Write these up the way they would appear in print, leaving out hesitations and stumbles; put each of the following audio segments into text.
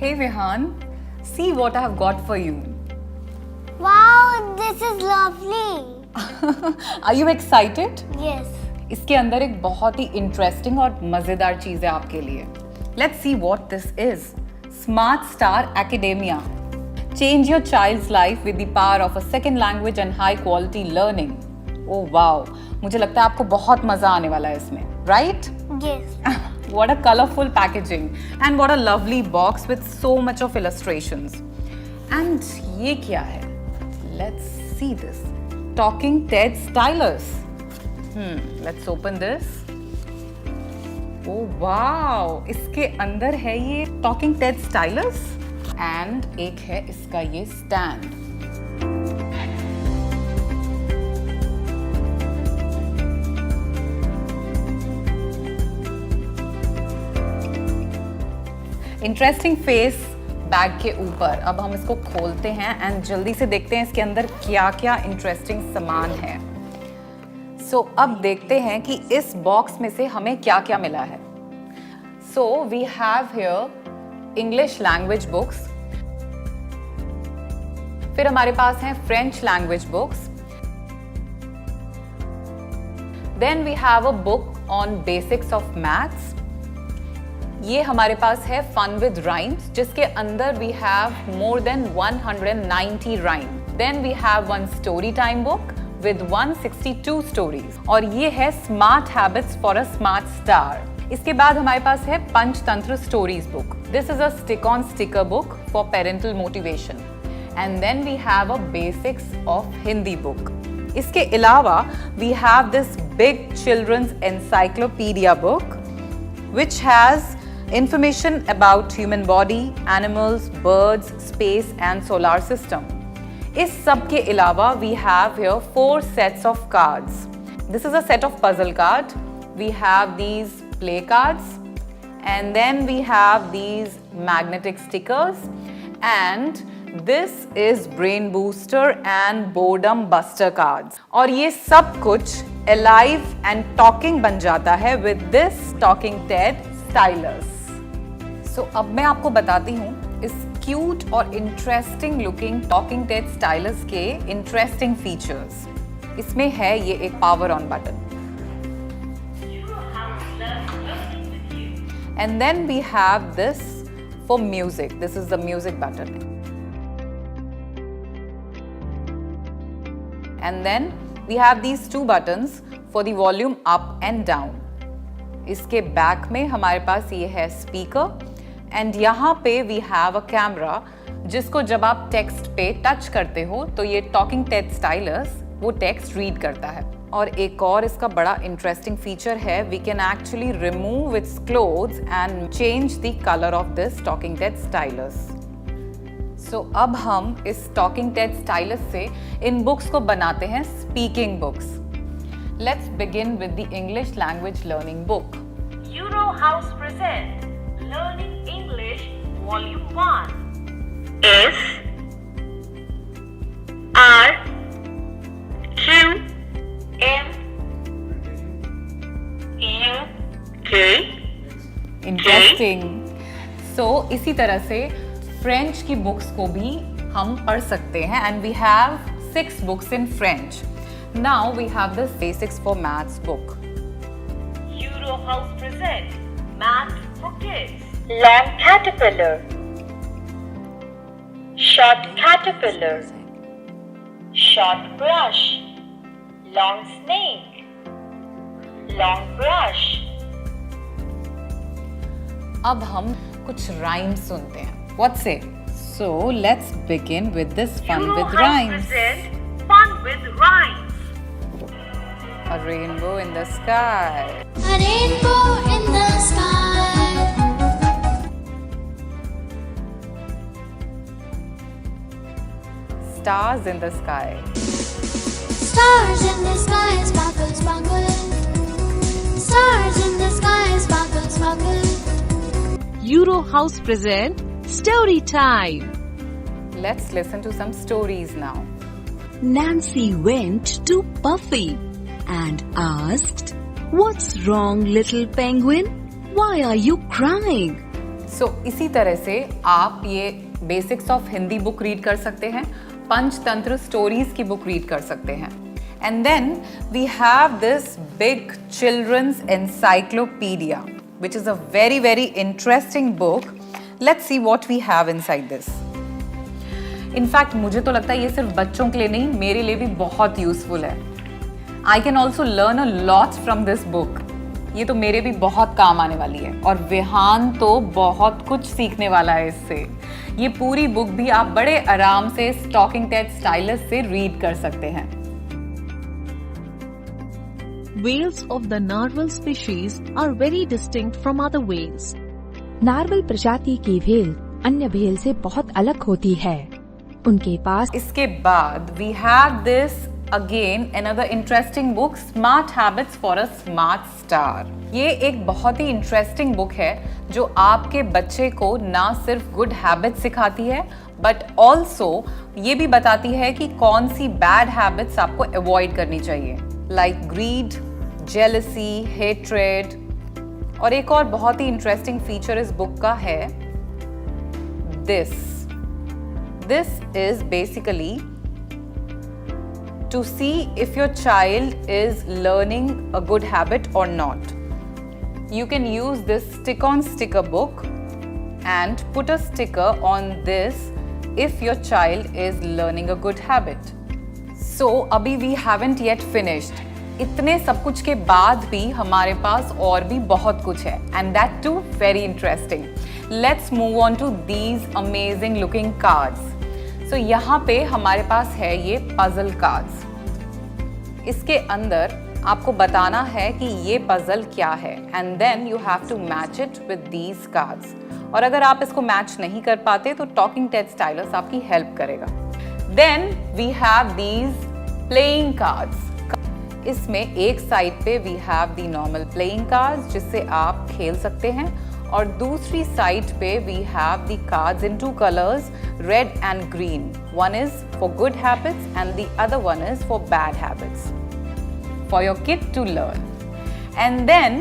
Hey Vihan, see what I have got for you. Wow, this is lovely. Are you excited? Yes. इसके अंदर एक बहुत ही interesting और मजेदार चीज है आपके लिए. Let's see what this is. Smart Star Academia. Change your child's life with the power of a second language and high quality learning. Oh wow, मुझे लगता है आपको बहुत मजा आने वाला है इसमें, right? Yes. What a colorful packaging and what a lovely box with so much of illustrations. And ये क्या है? Let's see this. Talking Ted Stylus. Let's open this. Oh wow! इसके अंदर है ये Talking Ted Stylus and एक है इसका ये stand. इंटरेस्टिंग फेस बैग के ऊपर. अब हम इसको खोलते हैं एंड जल्दी से देखते हैं इसके अंदर क्या क्या इंटरेस्टिंग सामान है. सो अब देखते हैं कि इस बॉक्स में से हमें क्या क्या मिला है. So we have here English language books, फिर हमारे पास हैं French language books, then we have a book on basics of maths. ये हमारे पास है फन विद राइम्स जिसके अंदर we have more than 190 rhyme. Then we have one story time book with 162 stories और ये है smart habits for a smart star. इसके बाद हमारे पास है Panchatantra stories book. This is a stick on sticker book for parental motivation. And then we have a basics of Hindi book. इसके अलावा we have this big children's encyclopedia book which has information about human body, animals, birds, space and solar system. इस सब के अलावा we have here 4 sets of cards. This is a set of puzzle card. We have these play cards and then we have these magnetic stickers and this is brain booster and boredom buster cards. और ये सब कुछ alive and talking बन जाता है with this Talking Ted Stylus. So अब मैं आपको बताती हूँ इस क्यूट और interesting looking talking Ted stylus के इंटरेस्टिंग फीचर्स. इसमें है ये एक power on button and then we have this for music. This is the music button and then we have these 2 buttons for the volume up and down. इसके back में हमारे पास ये है स्पीकर एंड यहाँ पे वी हैव अ कैमरा जिसको जब आप टेक्स्ट पे टच करते हो तो ये टॉकिंग टेड स्टाइलस वो टेक्स्ट रीड करता है. और एक और इसका बड़ा इंटरेस्टिंग फीचर है, we can actually remove its clothes and change the colour of this talking Ted stylus. So अब हम इस टॉकिंग टेड स्टाइलस से इन बुक्स को बनाते हैं speaking books. Let's begin with the English language learning book. Euro House present Learning English Volume 1. S R Q M U K. Interesting. So इसी तरह से फ्रेंच की बुक्स को भी हम पढ़ सकते हैं and we have 6 books in French. Now we have the basics for maths book. Euro House present Math for Kids. Long caterpillar, short caterpillar, short brush, long snake, long brush. अब हम कुछ rhymes सुनते हैं. What say? So let's begin with this fun Euro with House rhymes. present Fun with Rhymes. A rainbow in the sky. A rainbow in the sky. Stars in the sky. Stars in the sky sparkle, sparkle. Stars in the sky sparkle, sparkle. Euro House present Story Time. Let's listen to some stories now. Nancy went to Puffy and asked, "What's wrong, little penguin? Why are you crying?" सो इसी तरह से आप ये basics of Hindi book read कर सकते हैं, Panchatantra stories की book read कर सकते हैं. And then we have this big children's encyclopedia which is a very very interesting book. Let's see what we have inside this. In fact, मुझे तो लगता है ये सिर्फ बच्चों के लिए नहीं, मेरे लिए भी बहुत यूजफुल है. I can also learn a lot from this book. ये तो मेरे भी बहुत काम आने वाली है और विहान तो बहुत कुछ सीखने वाला है इससे. ये पूरी बुक भी आप बड़े आराम से टॉकिंग टेड स्टाइलस से रीड कर सकते हैं. Whales of the narwhal species are very distinct from other whales. नार्वल प्रजाति की व्हेल अन्य व्हेल से बहुत अलग होती है. उनके पास इसके बाद we have this again another interesting book, Smart Habits for a Smart Star. ये एक बहुत ही इंटरेस्टिंग बुक है जो आपके बच्चे को ना सिर्फ गुड हैबिट्स सिखाती है बट ऑल्सो ये भी बताती है कि कौन सी बैड हैबिट्स आपको अवॉइड करनी चाहिए, लाइक ग्रीड, जेलसी, हेट्रेड. और एक और बहुत ही इंटरेस्टिंग फीचर इस बुक का है this is basically to see if your child is learning a good habit or not. You can use this stick-on sticker book and put a sticker on this if your child is learning a good habit. So, अभी we haven't yet finished. इतने सब कुछ के बाद भी हमारे पास और भी बहुत कुछ है and that too very interesting. Let's move on to these amazing looking cards. So, यहाँ पे हमारे पास है ये पजल कार्ड्स. इसके अंदर आपको बताना है कि ये पजल क्या है and then you have to match it with these cards. और अगर आप इसको मैच नहीं कर पाते तो टॉकिंग टेड स्टाइलस आपकी हेल्प करेगा. Then we have these playing cards. इसमें एक साइड पे we have the normal playing cards जिससे आप खेल सकते हैं और दूसरी साइड पे we have the cards in 2 colors, red and green. One is for good habits and the other one is for bad habits for your kid to learn. And then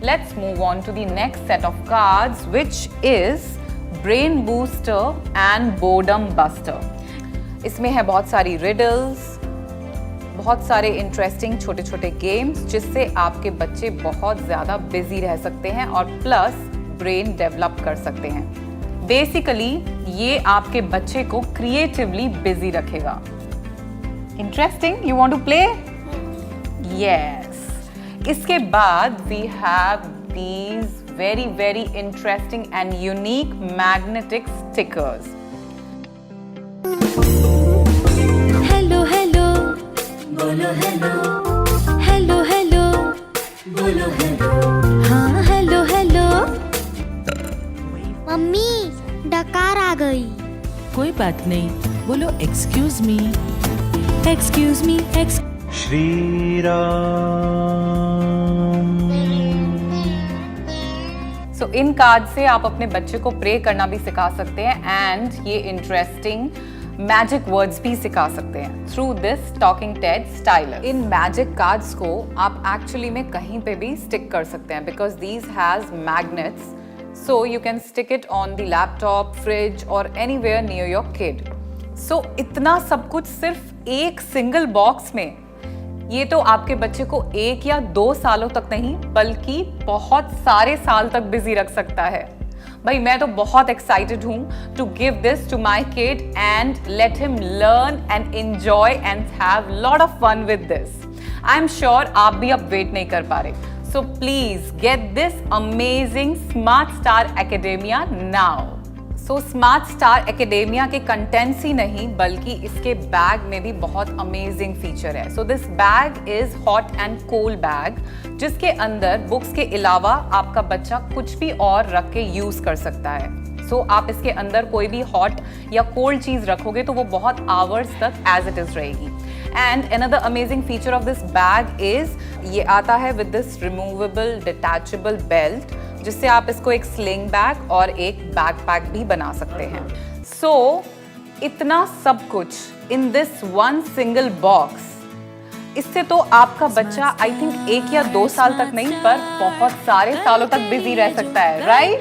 let's move on to the next set of cards which is brain booster and boredom buster. इसमें है बहुत सारी riddles, बहुत सारे interesting छोटे छोटे games जिससे आपके बच्चे बहुत ज़्यादा बिजी रह सकते हैं और प्लस ब्रेन डेवलप कर सकते हैं. बेसिकली ये आपके बच्चे को क्रिएटिवली बिजी रखेगा. Interesting, you want to play? Yes. इसके बाद we have these very very interesting and unique magnetic stickers. Hello hello बोलो हेलो, हेलो हेलो बोलो हेलो, हाँ हेलो हेलो. मम्मी डकार आ गई. कोई बात नहीं, बोलो excuse me. Excuse me. Shri Ram. So इन कार्ड से आप अपने बच्चे को प्रे करना भी सिखा सकते हैं एंड ये इंटरेस्टिंग मैजिक वर्ड्स भी सिखा सकते हैं through this talking Ted stylus. In magic cards को आप एक्चुअली में कहीं पे भी स्टिक कर सकते हैं because these has magnets, so you can stick it on the laptop, fridge or anywhere near your kid. So इतना सब कुछ सिर्फ एक सिंगल बॉक्स में, ये तो आपके बच्चे को 1 या 2 सालों तक नहीं बल्कि बहुत सारे साल तक बिजी रख सकता है. भाई मैं तो बहुत एक्साइटेड हूँ to give this to my kid and let him learn and enjoy and have lot of fun with this. I am sure आप भी अब वेट नहीं कर पा रहे. So please get this amazing Smart Star Academia now. So Smart Star Academia के contents ही नहीं बल्कि इसके बैग में भी बहुत amazing feature है. So this bag is hot and cold bag जिसके अंदर बुक्स के अलावा आपका बच्चा कुछ भी और रख के यूज कर सकता है. So आप इसके अंदर कोई भी हॉट या कोल्ड चीज रखोगे तो वो बहुत आवर्स तक एज इट इज रहेगी. And another amazing feature of this bag is ये आता है with this removable detachable belt जिससे आप इसको एक sling bag और एक backpack भी बना सकते हैं. So इतना सब कुछ in this one single box, इससे तो आपका बच्चा I think 1 या 2 साल तक नहीं पर बहुत सारे सालों तक बिजी रह सकता है, right?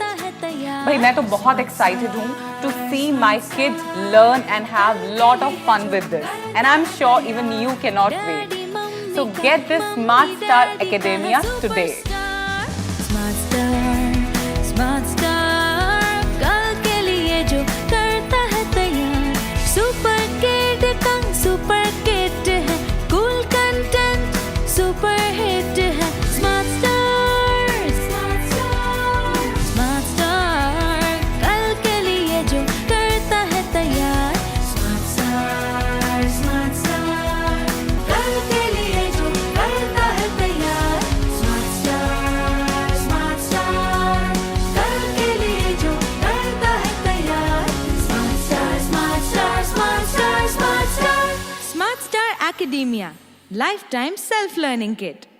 भाई मैं तो बहुत एक्साइटेड हूँ to see my kids learn and have lot of fun with this and I am sure even you can not wait. So get this smart star academia today. Smart star कल के लिए जो करता है तैयार. Super kid का super kid है. Cool content super hit है. स्मार्ट स्टार स्मार्ट स्टार कल के लिए जो करता है तैयार. स्मार्ट स्टार कल के लिए जो करता है तैयार. स्मार्ट स्टार कल के लिए जो करता है तैयार. Smart star Smart Star Academia, lifetime self-learning kit.